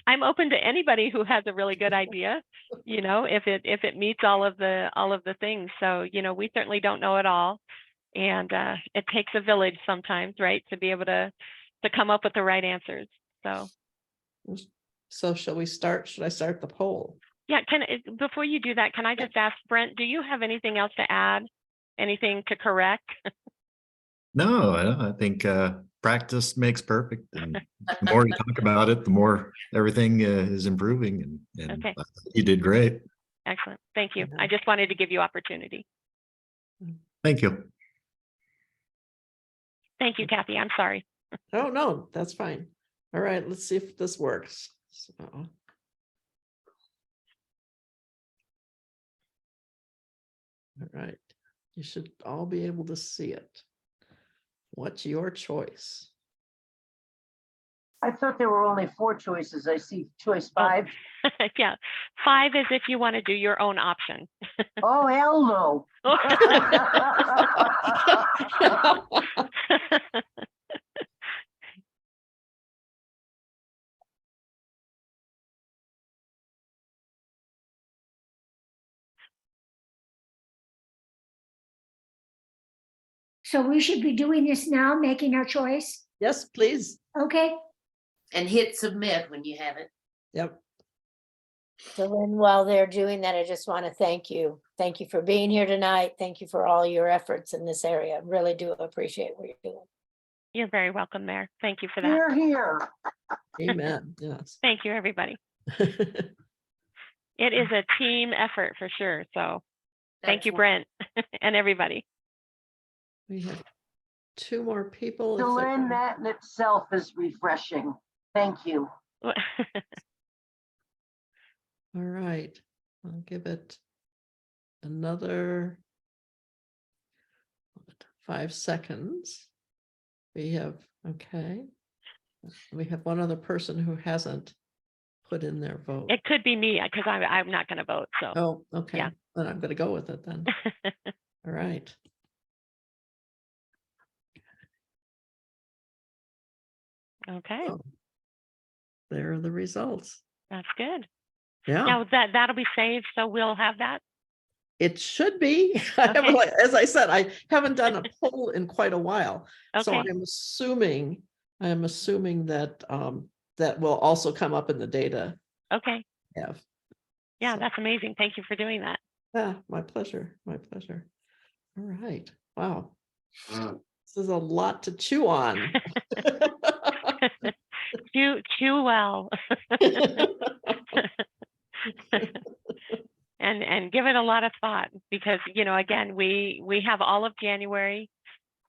C: I'm open to anybody who has a really good idea, if it meets all of the things. So, we certainly don't know it all. And it takes a village sometimes, right, to be able to come up with the right answers.
D: So shall we start? Should I start the poll?
C: Yeah, before you do that, can I just ask Brent, do you have anything else to add? Anything to correct?
I: No, I think practice makes perfect, and the more you talk about it, the more everything is improving, and
C: Okay.
I: You did great.
C: Excellent. Thank you. I just wanted to give you opportunity.
I: Thank you.
C: Thank you, Kathy. I'm sorry.
D: Oh, no, that's fine. All right, let's see if this works. So. All right, you should all be able to see it. What's your choice?
H: I thought there were only 4 choices. I see choice 5.
C: Yeah, 5 is if you want to do your own option.
H: Oh, hell no.
F: So we should be doing this now, making our choice.
D: Yes, please.
F: Okay,
A: And hit submit when you have it.
D: Yep.
E: Delynn, while they're doing that, I just want to thank you. Thank you for being here tonight. Thank you for all your efforts in this area. Really do appreciate what you're doing.
C: You're very welcome, Mayor. Thank you for that.
H: Here, here.
D: Amen. Yes.
C: Thank you, everybody. It is a team effort for sure. So thank
A: That's
C: you,
A: wh-
C: Brent, and everybody.
D: We have 2 more people. if they-
H: Delynn, that in itself is refreshing. Thank you.
D: All right, I'll give it another 5 seconds. We have, okay. We have one other person who hasn't put in their vote.
C: It could be me because I'm not going to vote. So
D: Oh, okay.
C: yeah.
D: Then I'm gonna go with it then. All right.
C: Okay,
D: Oh, there are the results.
C: that's good.
D: Yeah,
C: Now that'll be saved, so we'll have that.
D: it should be. I haven't,
C: Okay.
D: like, as I said, I haven't done a poll in quite a while. So
C: Okay.
D: I'm assuming that that will also come up in the data.
C: Okay.
D: Yeah.
C: Yeah,
D: So-
C: that's amazing. Thank you for doing that.
D: Yeah, my pleasure. My pleasure. All right. Wow. This is a lot to chew on.
C: Chew well. and give it a lot of thought because again we have all of January,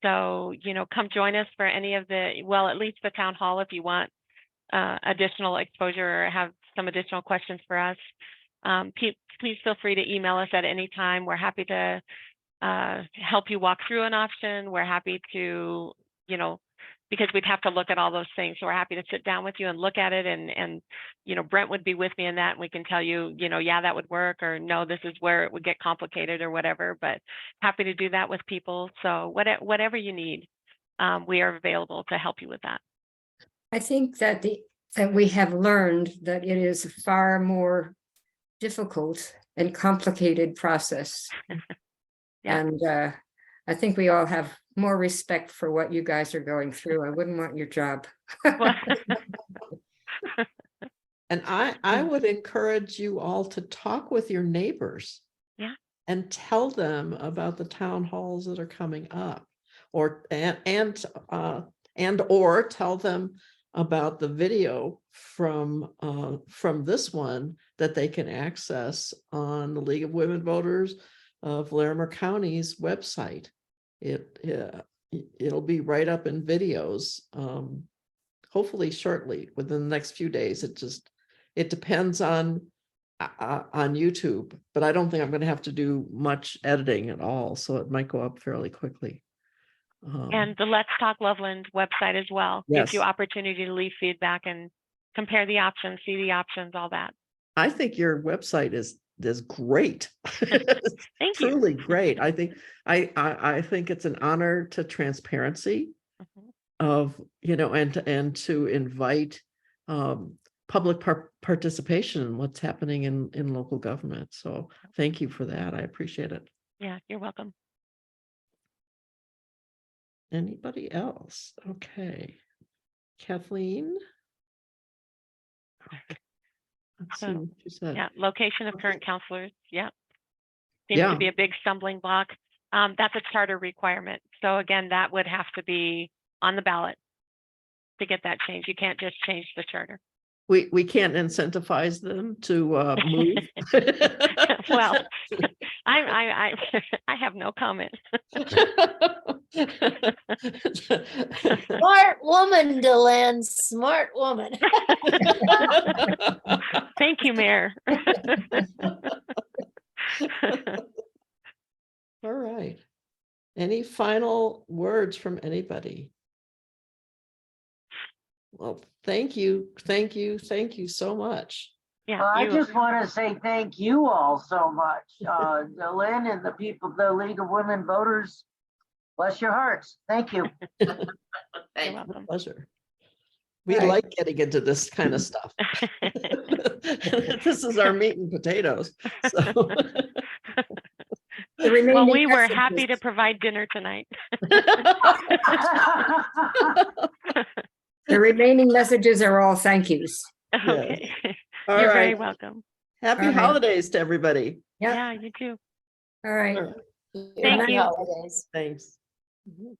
C: so come join us for any of the, well, at least the town hall if you want additional exposure or have some additional questions for us. Please feel free to email us at any time. We're happy to help you walk through an option. We're happy to because we'd have to look at all those things. So we're happy to sit down with you and look at it. And Brent would be with me in that. And we can tell you, yeah, that would work, or no, this is where it would get complicated or whatever, but happy to do that with people. So whatever you need, we are available to help you with that.
B: I think that we have learned that it is a far more difficult and complicated process.
C: Yeah.
B: And I think we all have more respect for what you guys are going through. I wouldn't want your job.
D: And I would encourage you all to talk with your neighbors.
C: Yeah.
D: And tell them about the town halls that are coming up, or or tell them about the video from this one that they can access on the League of Women Voters of Larimer County's website. It'll be right up in videos, hopefully shortly, within the next few days. It depends on YouTube, but I don't think I'm going to have to do much editing at all, so it might go up fairly quickly.
C: And the Let's Talk Loveland website as well gives you
D: Yes.
C: opportunity to leave feedback and compare the options, see the options, all that.
D: I think your website is great.
C: Thank you.
D: Truly great. I think I think it's an honor to transparency
C: Mhm.
D: of, and to invite public participation in what's happening in local government. So thank you for that. I appreciate it.
C: Yeah, you're welcome.
D: Anybody else? Okay. Kathleen? Okay. Let's see
C: So,
D: what you said.
C: Yeah, location of current counselors. Yeah. Seems
D: Yeah.
C: to be a big stumbling block. That's a charter requirement. So again, that would have to be on the ballot to get that changed. You can't just change the charter.
D: We can't incentivize them to move.
C: Well, I have no comment.
E: Smart woman, Delynn, smart woman.
C: Thank you, Mayor.
D: All right. Any final words from anybody? Well, thank you so much.
C: Yeah,
H: Well, I
C: you-
H: just want to say thank you all so much, Delynn and the people, the League of Women Voters. Bless your hearts. Thank you.
C: you're
A: Thank
C: welcome.
D: Pleasure. We
B: Right.
D: like getting into this kind of stuff. This is our meat and potatoes. So.
B: The
C: Well,
B: remaining
C: we were happy to
B: messages-
C: provide dinner tonight.
B: The remaining messages are all thank yous.
C: Okay,
D: All
C: you're very
D: right.
C: welcome.
D: Happy
B: All right.
D: holidays to everybody.
B: Yep.
C: Yeah, you too.
B: All right.
E: Happy
C: you.
E: holidays.
D: Thanks.
A: you.